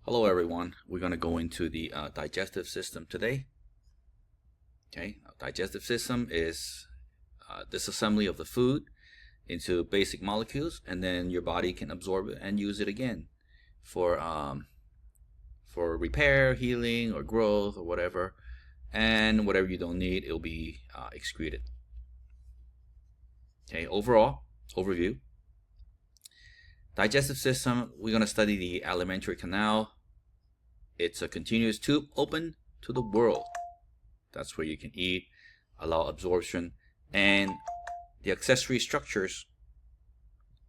Hello everyone, we're going to go into the digestive system today. Okay, digestive system is disassembly of the food into basic molecules, and then your body can absorb it and use it again for repair, healing, or growth, or whatever. And whatever you don't need, it'll be excreted. Okay, overview. Digestive system, we're going to study the alimentary canal. It's a continuous tube open to the world. That's where you can eat, allow absorption, and the accessory structures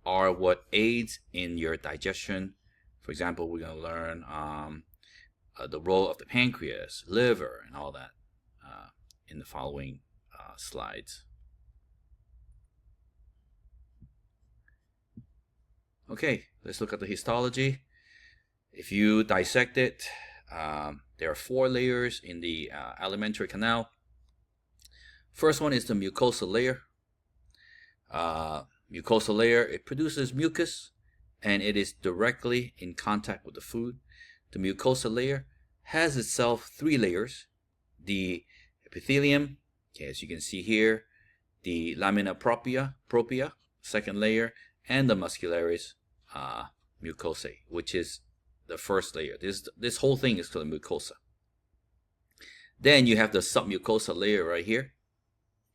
are what aids in your digestion. For example, we're going to learn the role of the pancreas, liver, and all that in the following slides. Okay, let's look at the histology. If you dissect it, there are 4 layers in the alimentary canal. First one is the mucosal layer. Mucosal layer, it produces mucus and it is directly in contact with the food. The mucosal layer has itself 3 layers. The epithelium, okay, as you can see here, the lamina propria, second layer, and the muscularis mucosae, which is the first layer. This whole thing is called mucosa. Then you have the submucosal layer right here.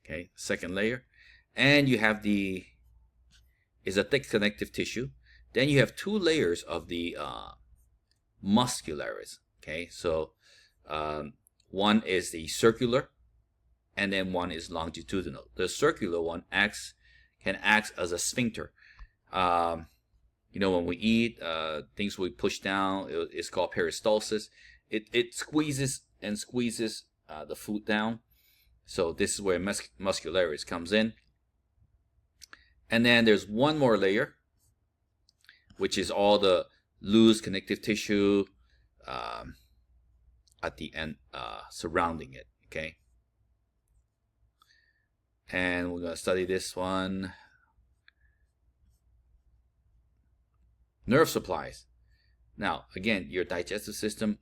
Okay, second layer. And you have is a thick connective tissue. Then you have 2 layers of the muscularis. Okay, so one is the circular, and then one is longitudinal. The circular one can act as a sphincter. When we eat, things we push down, it's called peristalsis. It squeezes the food down. So this is where muscularis comes in. And then there's one more layer, which is all the loose connective tissue at the end surrounding it. Okay. And we're going to study this one. Nerve supplies. Now, again, your digestive system,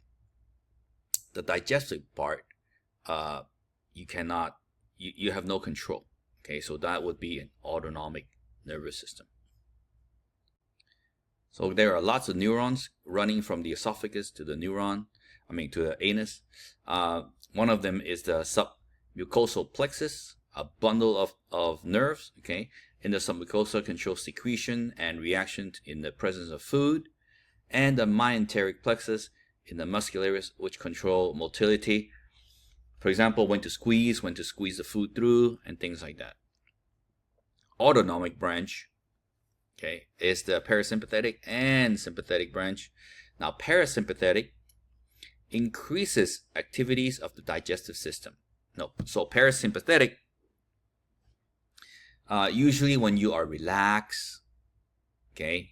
the digestive part, you have no control. Okay, so that would be an autonomic nervous system. So there are lots of neurons running from the esophagus to the to the anus. One of them is the submucosal plexus, a bundle of nerves. Okay, in the submucosa controls secretion and reaction in the presence of food, and the myenteric plexus in the muscularis, which control motility. For example, when to squeeze the food through, and things like that. Autonomic branch, okay, is the parasympathetic and sympathetic branch. Now, parasympathetic increases activities of the digestive system. So parasympathetic, usually when you are relaxed, okay,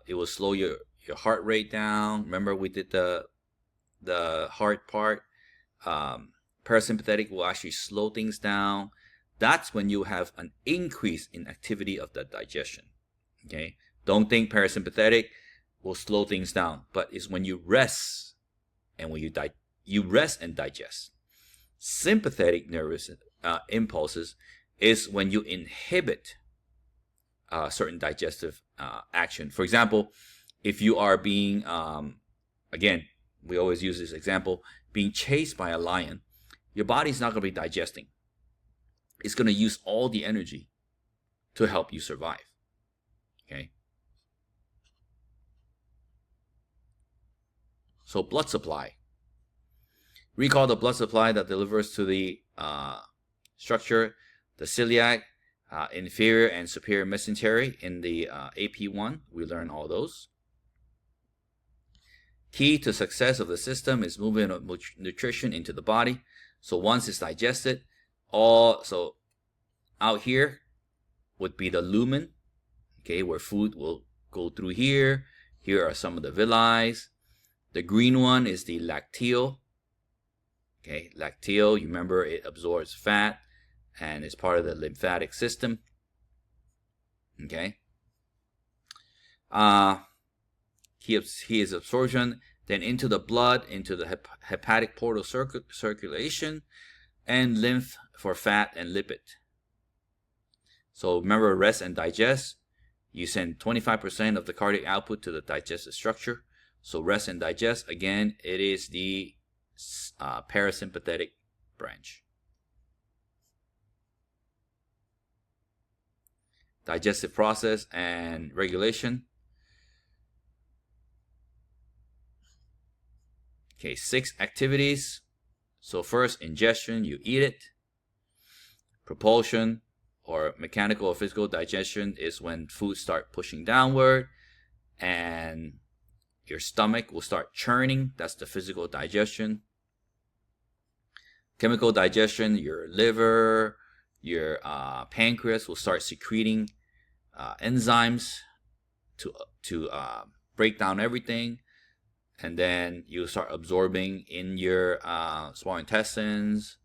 it will slow your heart rate down. Remember, we did the heart part. Parasympathetic will actually slow things down. That's when you have an increase in activity of the digestion. Okay, don't think parasympathetic will slow things down, but it's when you rest and when you rest and digest. Sympathetic nervous impulses is when you inhibit certain digestive action. For example, if you are being, again, we always use this example, being chased by a lion, your body's not going to be digesting. It's going to use all the energy to help you survive. Okay? So blood supply. Recall the blood supply that delivers to the structure, the celiac, inferior and superior mesentery in the AP1. We learn all those. Key to success of the system is movement of nutrition into the body. So once it's digested, so out here would be the lumen, okay, where food will go through here. Here are some of the villi. The green one is the lacteal. Okay, lacteal, you remember it absorbs fat and is part of the lymphatic system. Okay. Key is absorption then into the blood, into the hepatic portal circulation, and lymph for fat and lipid. So remember, rest and digest. You send 25% of the cardiac output to the digestive structure. So rest and digest, again, it is the parasympathetic branch. Digestive process and regulation. Okay, 6 activities. So first, ingestion, you eat it. Propulsion, or mechanical or physical digestion, is when foods start pushing downward and your stomach will start churning. That's the physical digestion. Chemical digestion, your liver, your pancreas will start secreting enzymes to break down everything, and then you start absorbing in your small intestines,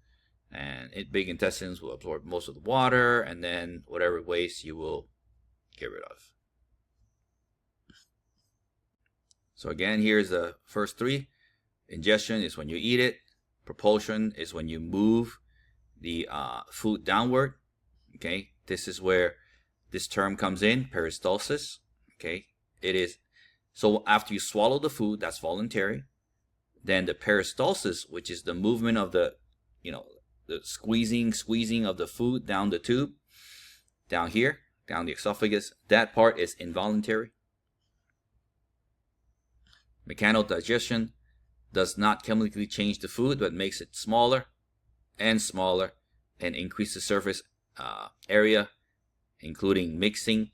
and big intestines will absorb most of the water, and then whatever waste you will get rid of. So again, here's the first 3. Ingestion is when you eat it. Propulsion is when you move the food downward. Okay, this is where this term comes in, peristalsis. Okay, it is, so after you swallow the food, that's voluntary. Then the peristalsis, which is the movement of the, the squeezing of the food down the tube, down here, down the esophagus, that part is involuntary. Mechanical digestion does not chemically change the food, but makes it smaller and smaller and increase the surface area, including mixing,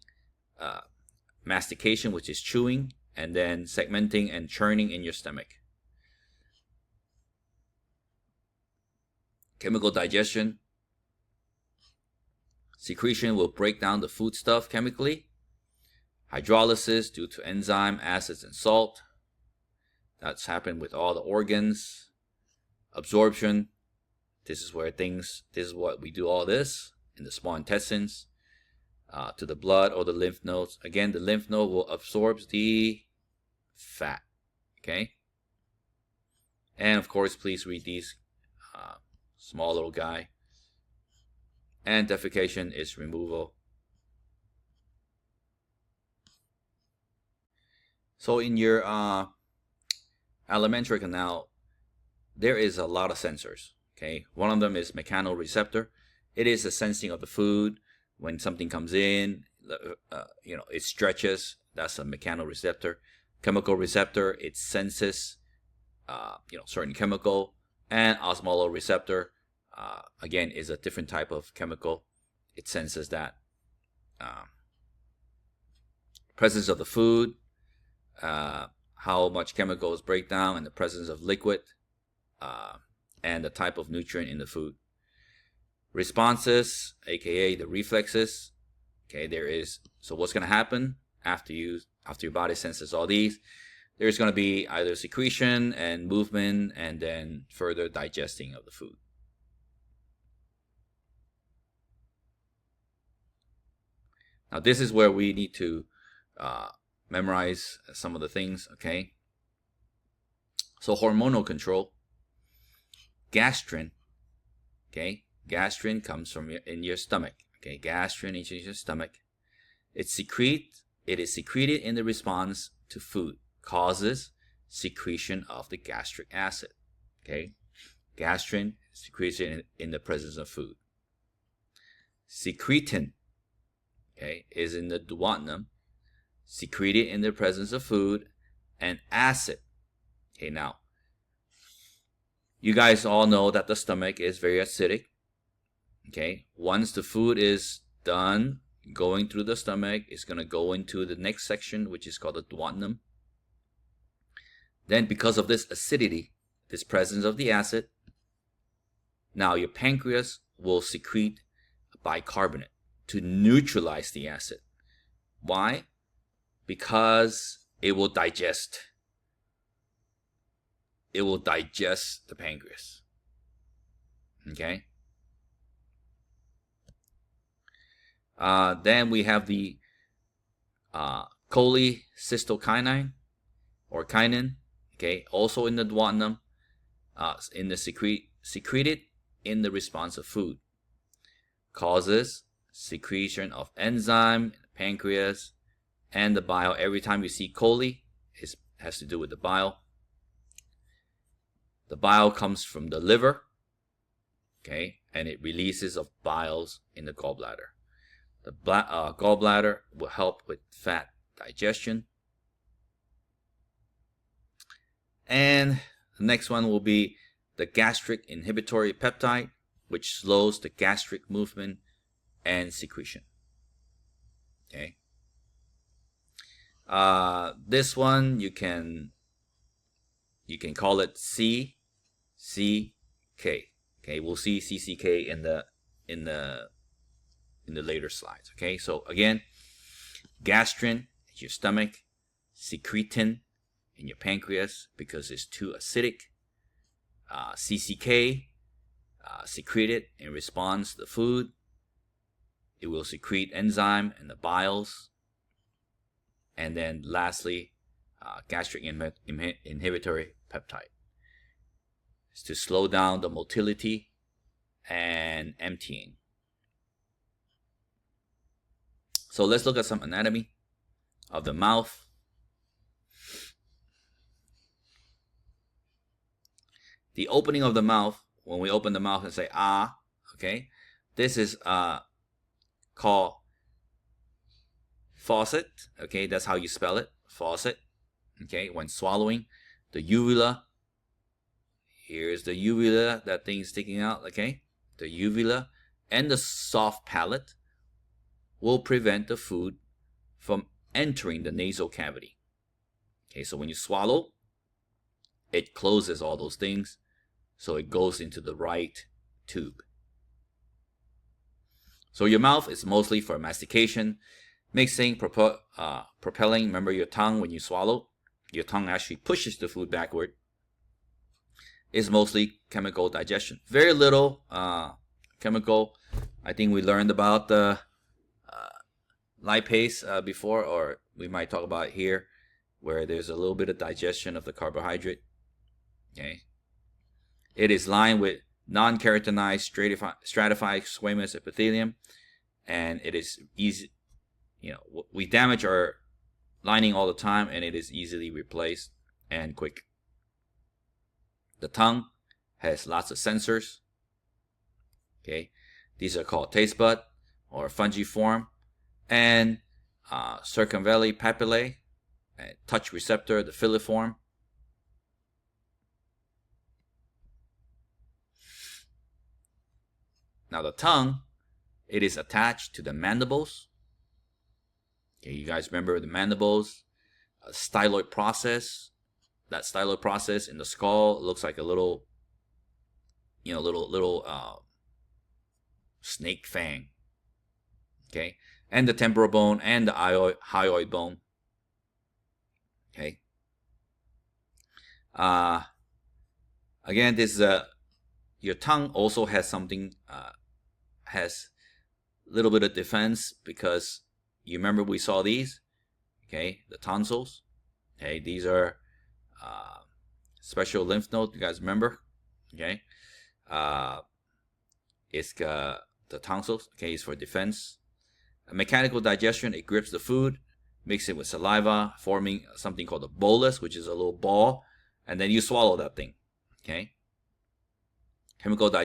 mastication, which is chewing, and then segmenting and churning in your stomach. Chemical digestion. Secretion will break down the foodstuff chemically. Hydrolysis due to enzyme, acids, and salt. That's happened with all the organs. Absorption. This is what we do all this in the small intestines to the blood or the lymph nodes. Again, the lymph node will absorb the fat. Okay. And of course, please read these. Small little guy. And defecation is removal. So in your alimentary canal, there is a lot of sensors. Okay, one of them is mechanoreceptor. It is the sensing of the food. When something comes in, it stretches. That's a mechanoreceptor. Chemical receptor, it senses, certain chemical. And osmoreceptor, again, is a different type of chemical. It senses that presence of the food, how much chemicals break down in the presence of liquid, and the type of nutrient in the food. Responses, aka the reflexes. Okay, so what's going to happen after your body senses all these? There's going to be either secretion and movement, and then further digesting of the food. Now, this is where we need to memorize some of the things, okay? So, hormonal control. Gastrin, okay? Gastrin comes from in your stomach, okay? Gastrin is in your stomach. It is secreted in the response to food. Causes secretion of the gastric acid. Okay, gastrin secretion in the presence of food. Secretin, okay, is in the duodenum, secreted in the presence of food, and acid. Okay, now you guys all know that the stomach is very acidic. Okay, once the food is done going through the stomach, it's going to go into the next section, which is called the duodenum. Then, because of this acidity, this presence of the acid, now your pancreas will secrete bicarbonate to neutralize the acid. Why? Because it will digest. It will digest the pancreas. Okay? Then we have the cholecystokinin or kinin. okay, also in the duodenum, in the secreted in the response of food, causes secretion of enzyme in the pancreas and the bile. Every time you see coli, it has to do with the bile. The bile comes from the liver, okay, and it releases of biles in the gallbladder. The gallbladder will help with fat digestion. And the next one will be the gastric inhibitory peptide, which slows the gastric movement and secretion. Okay. This one you can call it CCK. Okay, we'll see CCK in the later slides. Okay, so again, gastrin is your stomach, secretin in your pancreas because it's too acidic. CCK secreted in response to the food. It will secrete enzyme in the biles. And then lastly, gastric inhibitory peptide. It's to slow down the motility and emptying. So let's look at some anatomy of the mouth. The opening of the mouth, when we open the mouth and say ah, okay, this is called faucet. Okay, that's how you spell it, faucet. Okay, when swallowing, the uvula. Here's the uvula, that thing sticking out. Okay, the uvula and the soft palate will prevent the food from entering the nasal cavity. Okay, so when you swallow, it closes all those things, so it goes into the right tube. So your mouth is mostly for mastication, mixing, propelling. Remember your tongue, when you swallow, your tongue actually pushes the food backward. Is mostly chemical digestion. Very little chemical. I think we learned about the lipase before, or we might talk about it here, where there's a little bit of digestion of the carbohydrate. Okay. It is lined with non-keratinized stratified squamous epithelium, and it is easy. We damage our lining all the time, and it is easily replaced and quick. The tongue has lots of sensors. Okay, these are called taste bud or fungiform, and circumvallate papillae, and touch receptor, the filiform. Now the tongue, it is attached to the mandibles. Okay, you guys remember the mandibles, styloid process. That styloid process in the skull looks like a little, snake fang. Okay, and the temporal bone and the hyoid bone. Okay. Again, this your tongue also has something, has a little bit of defense, because you remember we saw these. Okay, the tonsils. Okay, these are special lymph node. You guys remember? Okay, it's the tonsils. Okay, it's for defense. A mechanical digestion. It grips the food, mix it with saliva, forming something called a bolus, which is a little ball, and then you swallow that thing. Okay. Chemical